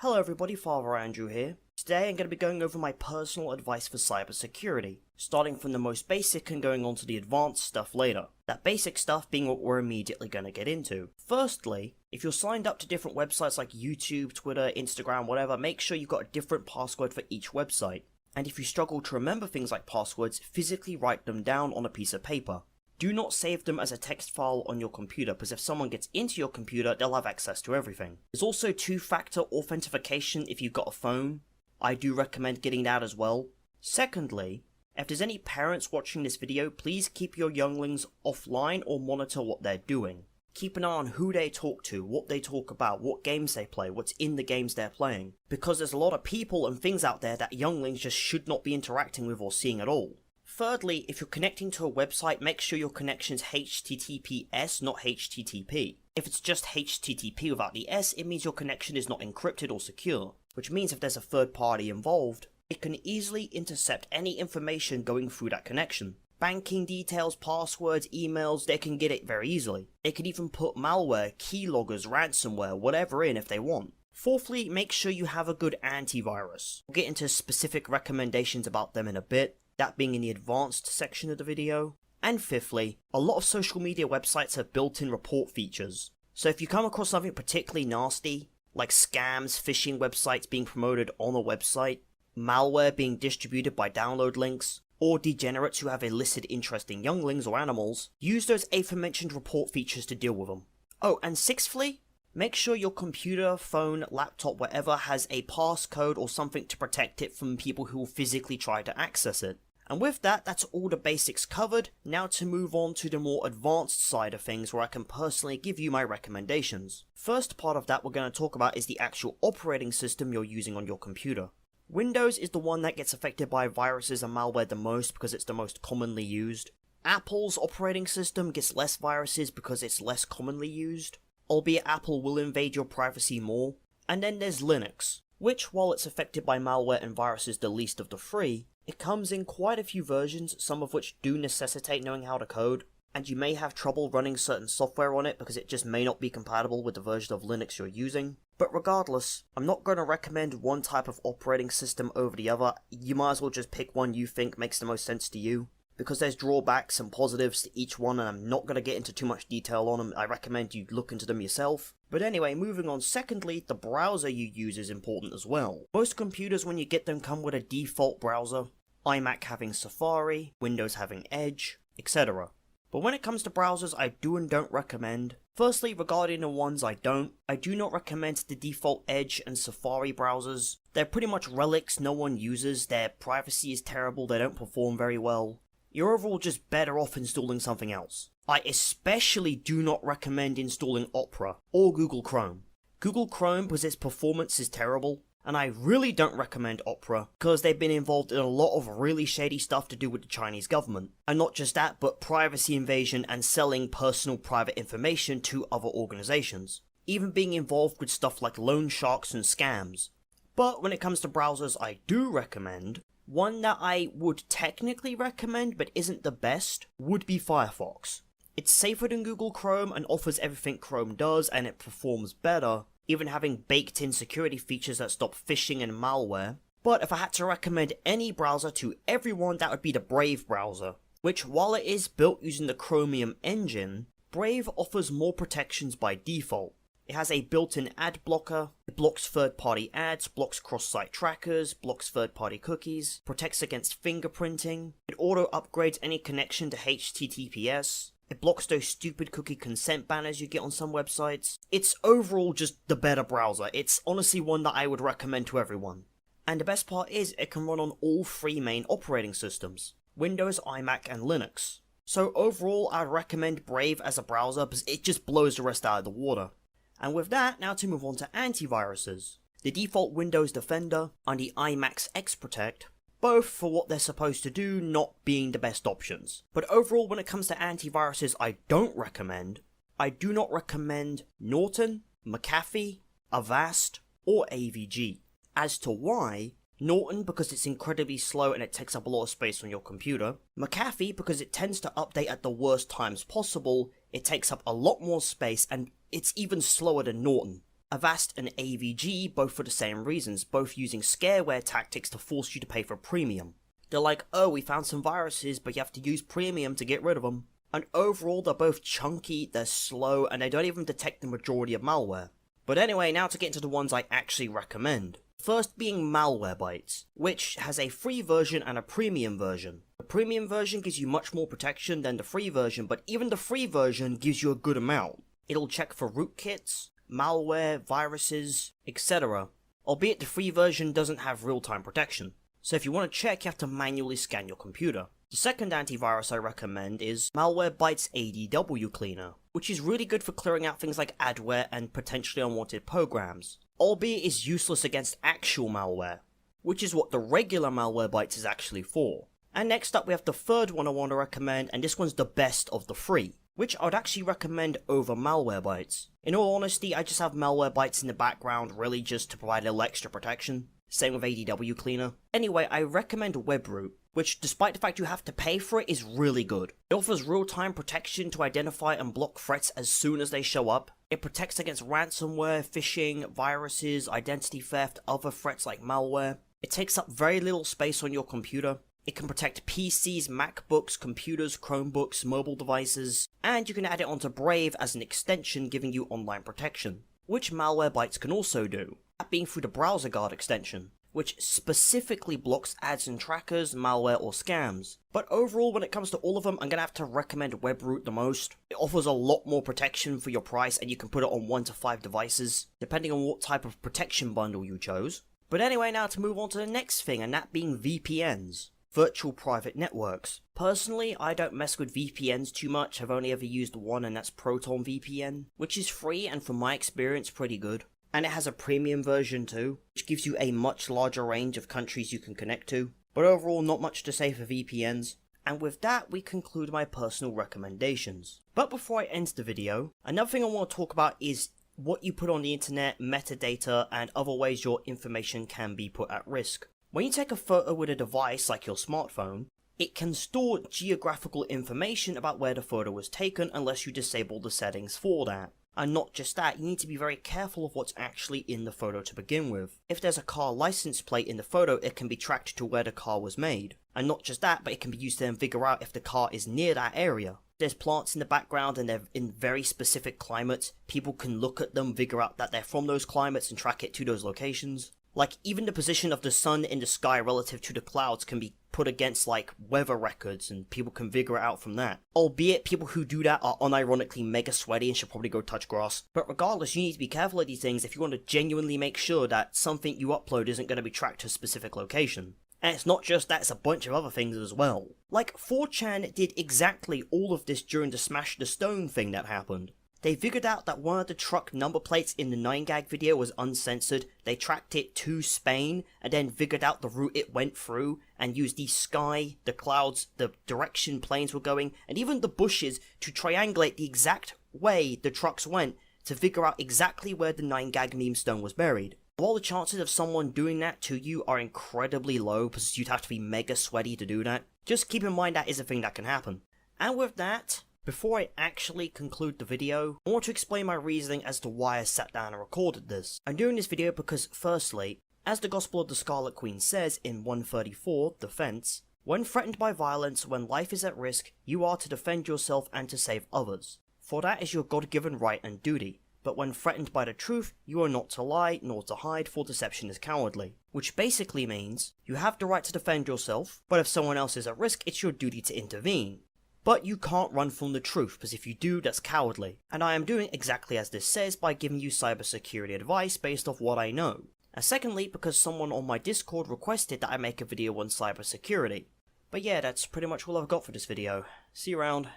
Hello everybody, Father Andrew here. Today I'm going to be going over my personal advice for cybersecurity, starting from the most basic and going on to the advanced stuff later. That basic stuff being what we're immediately going to get into. Firstly, if you're signed up to different websites like YouTube, Twitter, Instagram, whatever, make sure you've got a different password for each website. And if you struggle to remember things like passwords, physically write them down on a piece of paper. Do not save them as a text file on your computer, because if someone gets into your computer, they'll have access to everything. There's also two-factor authentication if you've got a phone. I do recommend getting that as well. Secondly, if there's any parents watching this video, please keep your younglings offline or monitor what they're doing. Keep an eye on who they talk to, what they talk about, what games they play, what's in the games they're playing. Because there's a lot of people and things out there that younglings just should not be interacting with or seeing at all. Thirdly, if you're connecting to a website, make sure your connection's HTTPS, not HTTP. If it's just HTTP without the S, it means your connection is not encrypted or secure, which means if there's a third party involved, it can easily intercept any information going through that connection. Banking details, passwords, emails, they can get it very easily. They can even put malware, keyloggers, ransomware, whatever in if they want. Fourthly, make sure you have a good antivirus. We'll get into specific recommendations about them in a bit, that being in the advanced section of the video. And fifthly, a lot of social media websites have built-in report features. So if you come across something particularly nasty, like scams, phishing websites being promoted on a website, malware being distributed by download links, or degenerates who have illicit interest in younglings or animals, use those aforementioned report features to deal with them. Oh, and sixthly, make sure your computer, phone, laptop, whatever has a passcode or something to protect it from people who will physically try to access it. And with that, that's all the basics covered. Now to move on to the more advanced side of things where I can personally give you my recommendations. First part of that we're going to talk about is the actual operating system you're using on your computer. Windows is the one that gets affected by viruses and malware the most because it's the most commonly used. Apple's operating system gets less viruses because it's less commonly used, albeit Apple will invade your privacy more. And then there's Linux, which while it's affected by malware and viruses the least of the three, it comes in quite a few versions, some of which do necessitate knowing how to code, and you may have trouble running certain software on it because it just may not be compatible with the version of Linux you're using. But regardless, I'm not going to recommend one type of operating system over the other. You might as well just pick one you think makes the most sense to you, because there's drawbacks and positives to each one, and I'm not going to get into too much detail on them. I recommend you look into them yourself. But anyway, moving on, secondly, the browser you use is important as well. Most computers, when you get them, come with a default browser, iMac having Safari, Windows having Edge, etc. But when it comes to browsers I do and don't recommend, firstly, regarding the ones I do not recommend the default Edge and Safari browsers. They're pretty much relics no one uses, their privacy is terrible, they don't perform very well. You're overall just better off installing something else. I especially do not recommend installing Opera or Google Chrome. Google Chrome, because its performance is terrible, and I really don't recommend Opera because they've been involved in a lot of really shady stuff to do with the Chinese government. And not just that, but privacy invasion and selling personal private information to other organizations. Even being involved with stuff like loan sharks and scams. But when it comes to browsers I do recommend, one that I would technically recommend but isn't the best would be Firefox. It's safer than Google Chrome and offers everything Chrome does, and it performs better, even having baked-in security features that stop phishing and malware. But if I had to recommend any browser to everyone, that would be the Brave browser, which while it is built using the Chromium engine, Brave offers more protections by default. It has a built-in ad blocker, it blocks third-party ads, blocks cross-site trackers, blocks third-party cookies, protects against fingerprinting, it auto-upgrades any connection to HTTPS, it blocks those stupid cookie consent banners you get on some websites. It's overall just the better browser. It's honestly one that I would recommend to everyone. And the best part is it can run on all three main operating systems: Windows, iMac, and Linux. So overall I'd recommend Brave as a browser because it just blows the rest out of the water. And with that, now to move on to antiviruses. The default Windows Defender and the iMac's X-Protect, both for what they're supposed to do, not being the best options. But overall, when it comes to antiviruses I don't recommend, I do not recommend Norton, McAfee, Avast, or AVG. As to why, Norton because it's incredibly slow and it takes up a lot of space on your computer, McAfee because it tends to update at the worst times possible, it takes up a lot more space and it's even slower than Norton. Avast and AVG, both for the same reasons, both using scareware tactics to force you to pay for premium. They're like, oh, we found some viruses, but you have to use premium to get rid of them. And overall, they're both chunky, they're slow, and they don't even detect the majority of malware. But anyway, now to get into the ones I actually recommend. First being Malwarebytes, which has a free version and a premium version. The premium version gives you much more protection than the free version, but even the free version gives you a good amount. It'll check for rootkits, malware, viruses, etc. Albeit the free version doesn't have real-time protection. So if you want to check, you have to manually scan your computer. The second antivirus I recommend is Malwarebytes ADW Cleaner, which is really good for clearing out things like adware and potentially unwanted programs, albeit is useless against actual malware, which is what the regular Malwarebytes is actually for. And next up we have the third one I want to recommend, and this one's the best of the three, which I would actually recommend over Malwarebytes. In all honesty, I just have Malwarebytes in the background really just to provide a little extra protection. Same with ADW Cleaner. Anyway, I recommend Webroot, which despite the fact you have to pay for it is really good. It offers real-time protection to identify and block threats as soon as they show up. It protects against ransomware, phishing, viruses, identity theft, other threats like malware. It takes up very little space on your computer. It can protect PCs, MacBooks, computers, Chromebooks, mobile devices, and you can add it onto Brave as an extension giving you online protection, which Malwarebytes can also do, that being through the Browser Guard extension, which specifically blocks ads and trackers, malware or scams. But overall, when it comes to all of them, I'm gonna have to recommend Webroot the most. It offers a lot more protection for your price, and you can put it on 1 to 5 devices, depending on what type of protection bundle you chose. But anyway, now to move on to the next thing, and that being VPNs. Virtual private networks. Personally, I don't mess with VPNs too much. I've only ever used one, and that's Proton VPN, which is free and from my experience pretty good. And it has a premium version too, which gives you a much larger range of countries you can connect to. But overall, not much to say for VPNs. And with that, we conclude my personal recommendations. But before I end the video, another thing I want to talk about is what you put on the internet, metadata, and other ways your information can be put at risk. When you take a photo with a device like your smartphone, it can store geographical information about where the photo was taken unless you disable the settings for that. And not just that, you need to be very careful of what's actually in the photo to begin with. If there's a car license plate in the photo, it can be tracked to where the car was made. And not just that, but it can be used to then figure out if the car is near that area. There's plants in the background and they're in very specific climates. People can look at them, figure out that they're from those climates and track it to those locations. Like, even the position of the sun in the sky relative to the clouds can be put against, like, weather records, and people can figure it out from that. Albeit, people who do that are unironically mega sweaty and should probably go touch grass. But regardless, you need to be careful of these things if you want to genuinely make sure that something you upload isn't going to be tracked to a specific location. And it's not just that, it's a bunch of other things as well. Like, 4chan did exactly all of this during the Smash the Stone thing that happened. They figured out that one of the truck number plates in the 9gag video was uncensored, they tracked it to Spain, and then figured out the route it went through, and used the sky, the clouds, the direction planes were going, and even the bushes to triangulate the exact way the trucks went to figure out exactly where the 9gag meme stone was buried. While the chances of someone doing that to you are incredibly low, because you'd have to be mega sweaty to do that, just keep in mind that is a thing that can happen. And with that, before I actually conclude the video, I want to explain my reasoning as to why I sat down and recorded this. I'm doing this video because, firstly, as the Gospel of the Scarlet Queen says in 134, Defense, when threatened by violence, when life is at risk, you are to defend yourself and to save others. For that is your God-given right and duty. But when threatened by the truth, you are not to lie, nor to hide, for deception is cowardly. Which basically means, you have the right to defend yourself, but if someone else is at risk, it's your duty to intervene. But you can't run from the truth, because if you do, that's cowardly. And I am doing exactly as this says by giving you cybersecurity advice based off what I know. And secondly, because someone on my Discord requested that I make a video on cybersecurity. But yeah, that's pretty much all I've got for this video. See you around.